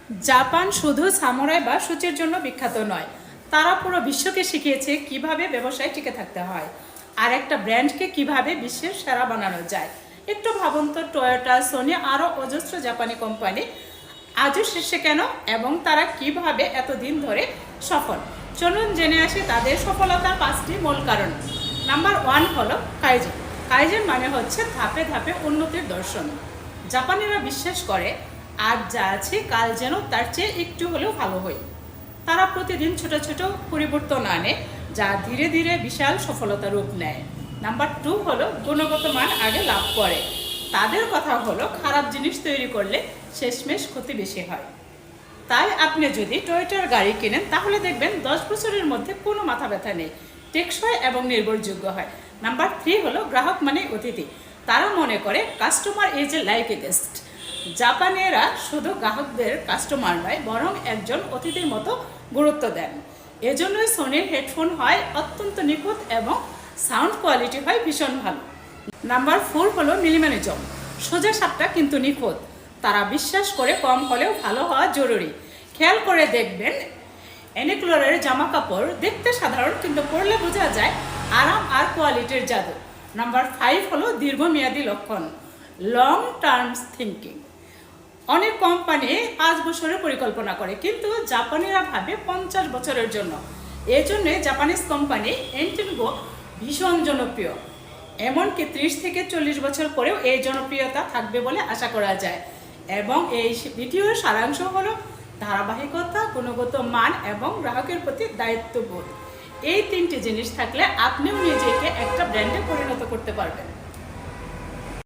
Japan শুধু samurai বা সূচের জন্য বিখ্যাত নয়, তারা পুরো বিশ্বকে শিখিয়েছে কিভাবে ব্যবসায় টিকে থাকতে হয় আর একটা ব্র্যান্ডকে কিভাবে বিশ্বের সেরা বানানো যায়। একটু ভাবুন তো, টয়োটা, সোনি আরও অজস্র জাপানি কোম্পানি আজও শীর্ষে কেন, এবং তারা কিভাবে এতদিন ধরে সফল। চলুন জেনে আসি তাদের সফলতার 5টি মূল কারণ। নাম্বার 1 হলো কাইজেন। কাইজেন মানে হচ্ছে ধাপে ধাপে উন্নতির দর্শন। জাপানিরা বিশ্বাস করে আজ যা আছে কাল যেন তার চেয়ে একটু হলেও ভালো হয়। তারা প্রতিদিন ছোট ছোট পরিবর্তন আনে, যা ধীরে ধীরে বিশাল সফলতা রূপ নেয়। নাম্বার 2 হলো গুণগত মান আগে লাভ করে। তাদের কথা হলো খারাপ জিনিস তৈরি করলে শেষমেশ ক্ষতি বেশি হয়। তাই আপনি যদি টয়োটার গাড়ি কেনেন তাহলে দেখবেন 10 বছরের মধ্যে কোনো মাথা ব্যথা নেই, টেকসই এবং নির্ভরযোগ্য হয়। নাম্বার 3 হলো গ্রাহক মানে অতিথি। তারা মনে করে customer is a like a guest. জাপানিরা শুধু গ্রাহকদের কাস্টমার নয়, বরং একজন অতিথির মতো গুরুত্ব দেন। এজন্যই সোনির হেডফোন হয় অত্যন্ত নিখুঁত এবং সাউন্ড কোয়ালিটি হয় ভীষণ ভালো। নাম্বার 4 হলো মিনিমালিজম। সোজা সাপটা কিন্তু নিখুঁত। তারা বিশ্বাস করে কম হলেও ভালো হওয়া জরুরি। খেয়াল করে দেখবেন, এনিক্লোরের জামা কাপড় দেখতে সাধারণ, কিন্তু পরলে বোঝা যায় আরাম আর কোয়ালিটির জাদু। নাম্বার 5 হলো দীর্ঘমেয়াদী লক্ষণ, লং টার্মস থিঙ্কিং। অনেক কোম্পানি 5 বছরের পরিকল্পনা করে, কিন্তু জাপানিরা ভাবে 50 বছরের জন্য। এই জন্যে জাপানিজ কোম্পানি এন্টিনগো ভীষণ জনপ্রিয়। এমনকি 30 থেকে 40 বছর পরেও এই জনপ্রিয়তা থাকবে বলে আশা করা যায়। এবং এই ভিডিওর সারাংশ হলো ধারাবাহিকতা, গুণগত মান এবং গ্রাহকের প্রতি দায়িত্ববোধ। এই 3টি জিনিস থাকলে আপনিও নিজেকে একটা ব্র্যান্ডে পরিণত করতে পারবেন।